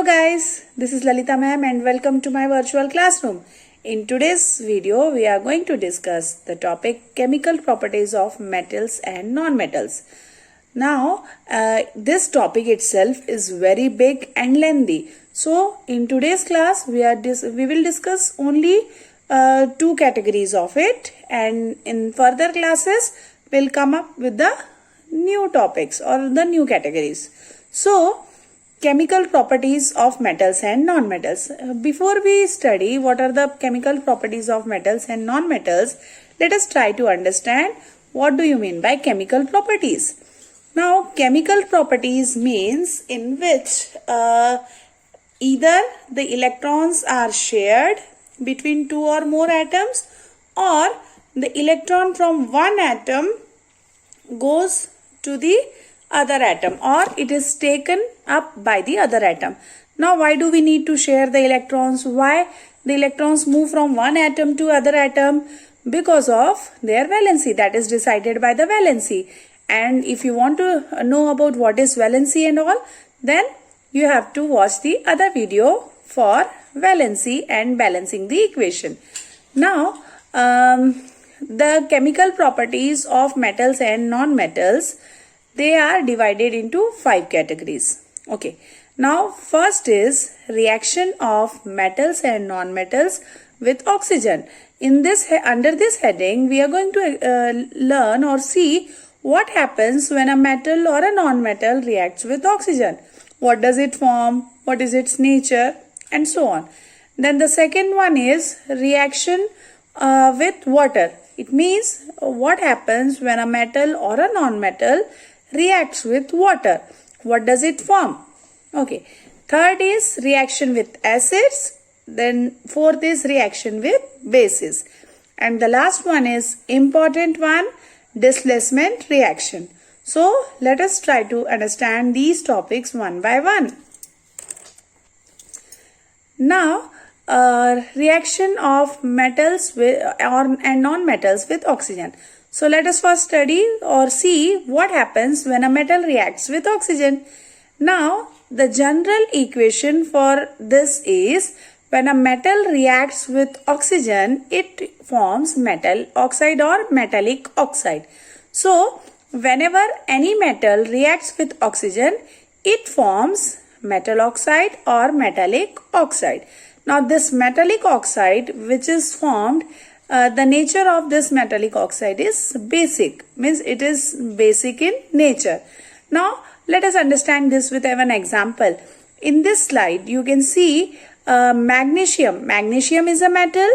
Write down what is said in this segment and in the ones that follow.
guys, this is Lalita ma'am and welcome to my virtual classroom. In today's video, we are going to discuss the topic chemical properties of metals and non-metals. Now, this topic itself is very big and lengthy. So, in today's class, we will discuss only two categories of it, and in further classes, we'll come up with the new topics or the new categories. So, chemical properties of metals and non-metals. Before we study what are the chemical properties of metals and non-metals, let us try to understand what do you mean by chemical properties. Now, chemical properties means in which either the electrons are shared between two or more atoms, or the electron from one atom goes to the other atom, or it is taken up by the other atom. Now, why do we need to share the electrons? Why the electrons move from one atom to other atom? Because of their valency, that is decided by the valency. And if you want to know about what is valency and all, then you have to watch the other video for valency and balancing the equation. Now, the chemical properties of metals and non-metals, they are divided into 5 categories. Okay. Now, first is reaction of metals and non-metals with oxygen. In this, under this heading, we are going to learn or see what happens when a metal or a non-metal reacts with oxygen. What does it form? What is its nature? And so on. Then the second one is reaction with water. It means what happens when a metal or a non-metal reacts with water. What does it form? Okay. Third is reaction with acids. Then fourth is reaction with bases. And the last one is important one, displacement reaction. So let us try to understand these topics one by one. Now, reaction of metals with and non-metals with oxygen. So let us first study or see what happens when a metal reacts with oxygen. Now, the general equation for this is when a metal reacts with oxygen, it forms metal oxide or metallic oxide. So, whenever any metal reacts with oxygen, it forms metal oxide or metallic oxide. Now, this metallic oxide which is formed, the nature of this metallic oxide is basic, means it is basic in nature. Now, let us understand this with an example. In this slide, you can see magnesium. Magnesium is a metal.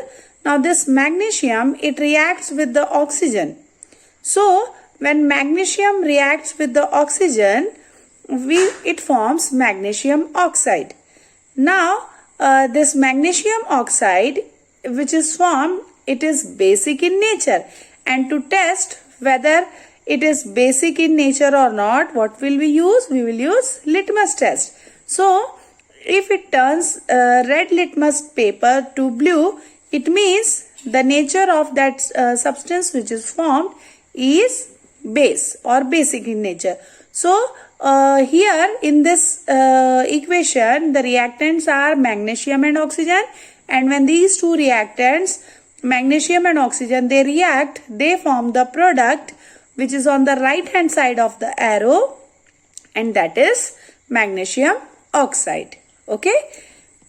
Now, this magnesium, it reacts with the oxygen. So, when magnesium reacts with the oxygen, it forms magnesium oxide. Now, this magnesium oxide which is formed, it is basic in nature, and to test whether it is basic in nature or not, what will we use? We will use litmus test. So, if it turns red litmus paper to blue, it means the nature of that substance which is formed is base or basic in nature. So, here in this equation, the reactants are magnesium and oxygen, and when these two reactants, magnesium and oxygen, they react, they form the product which is on the right hand side of the arrow, and that is magnesium oxide. Okay?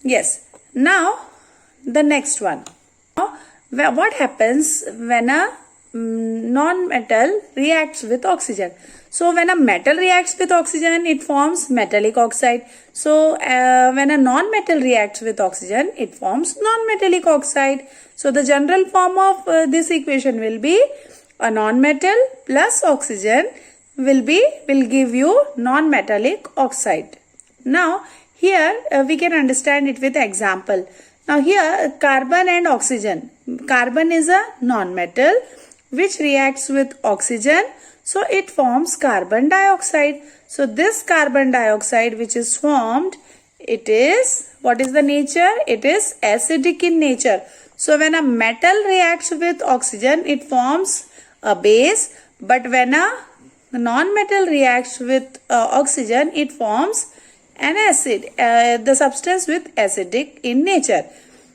Yes. Now, the next one. Now, what happens when a non-metal reacts with oxygen? So, when a metal reacts with oxygen, it forms metallic oxide. So, when a non-metal reacts with oxygen, it forms non-metallic oxide. So, the general form of this equation will be a non-metal plus oxygen will give you non-metallic oxide. Now, here we can understand it with example. Now, here carbon and oxygen. Carbon is a non-metal which reacts with oxygen. So, it forms carbon dioxide. So, this carbon dioxide which is formed, it is, what is the nature? It is acidic in nature. So, when a metal reacts with oxygen, it forms a base. But when a non-metal reacts with oxygen, it forms an acid, the substance with acidic in nature.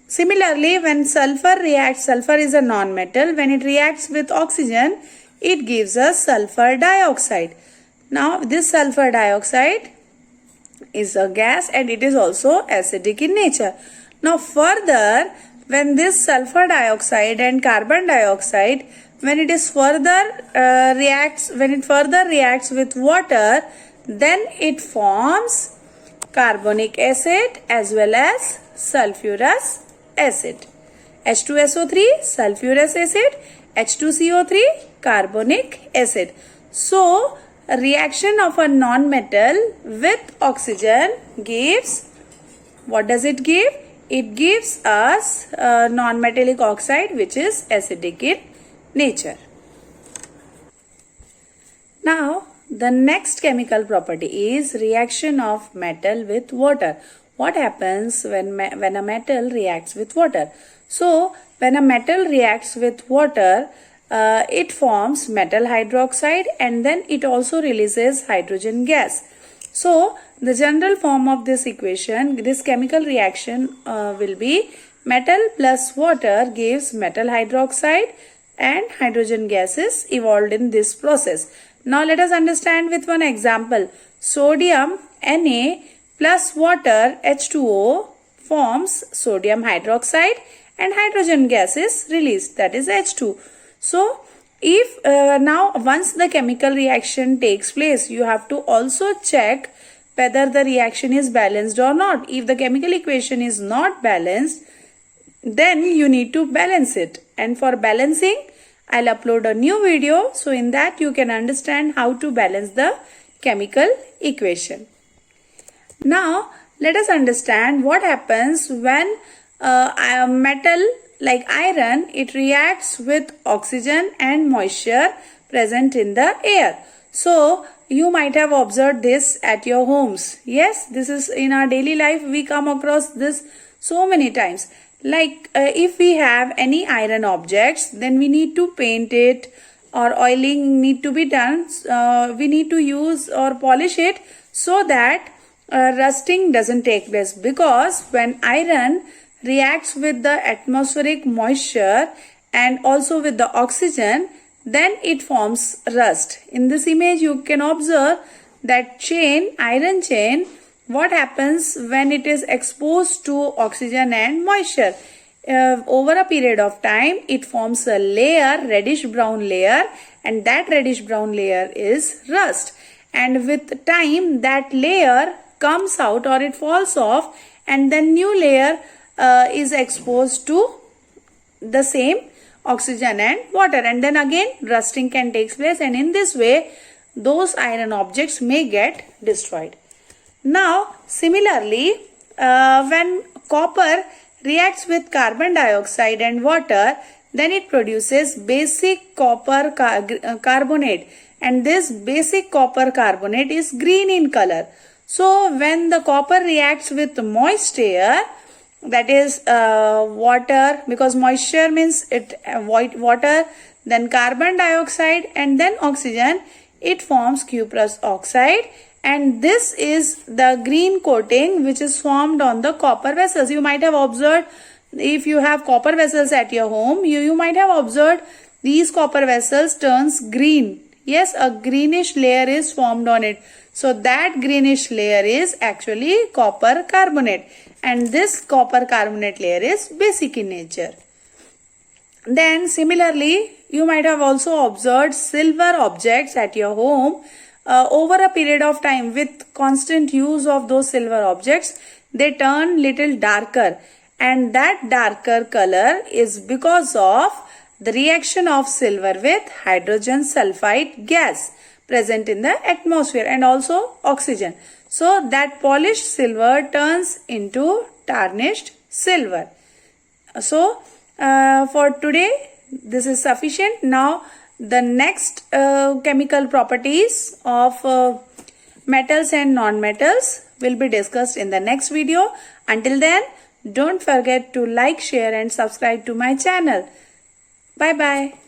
Similarly, when sulfur reacts, sulfur is a non-metal. When it reacts with oxygen, it gives us sulfur dioxide. Now, this sulfur dioxide is a gas and it is also acidic in nature. Now, further, when this sulfur dioxide and carbon dioxide, when it further reacts with water, then it forms carbonic acid as well as sulfurous acid. H2SO3, sulfurous acid, H2CO3, carbonic acid. So, a reaction of a non-metal with oxygen gives, what does it give? It gives us non-metallic oxide which is acidic in nature. Now, the next chemical property is reaction of metal with water. What happens when a metal reacts with water? So, when a metal reacts with water, it forms metal hydroxide and then it also releases hydrogen gas. So, the general form of this equation, this chemical reaction will be metal plus water gives metal hydroxide and hydrogen gases evolved in this process. Now, let us understand with one example. Sodium Na plus water H2O forms sodium hydroxide and hydrogen gas is released, that is H2. So, if now once the chemical reaction takes place, you have to also check whether the reaction is balanced or not. If the chemical equation is not balanced, then you need to balance it. And for balancing, I'll upload a new video. So, in that you can understand how to balance the chemical equation. Now, let us understand what happens when a metal like iron, it reacts with oxygen and moisture present in the air. So, you might have observed this at your homes. Yes, this is in our daily life, we come across this so many times. Like if we have any iron objects, then we need to paint it or oiling need to be done. We need to use or polish it so that rusting doesn't take place, because when iron reacts with the atmospheric moisture and also with the oxygen, then it forms rust. In this image, you can observe that chain, iron chain, what happens when it is exposed to oxygen and moisture. Over a period of time, it forms a layer, reddish brown layer, and that reddish brown layer is rust. And with time, that layer comes out or it falls off, and then new layer is exposed to the same oxygen and water, and then again rusting can take place, and in this way those iron objects may get destroyed. Now, similarly, when copper reacts with carbon dioxide and water, then it produces basic copper carbonate, and this basic copper carbonate is green in color. So, when the copper reacts with moist air, that is water, because moisture means water, then carbon dioxide and then oxygen, it forms cuprous oxide, and this is the green coating which is formed on the copper vessels. You might have observed, if you have copper vessels at your home, you might have observed these copper vessels turns green. Yes, a greenish layer is formed on it. So that greenish layer is actually copper carbonate, and this copper carbonate layer is basic in nature. Then similarly, you might have also observed silver objects at your home. Over a period of time, with constant use of those silver objects, they turn little darker, and that darker color is because of the reaction of silver with hydrogen sulfide gas present in the atmosphere and also oxygen. So that polished silver turns into tarnished silver. So for today this is sufficient. Now the next chemical properties of metals and non-metals will be discussed in the next video. Until then, don't forget to like, share and subscribe to my channel. Bye bye.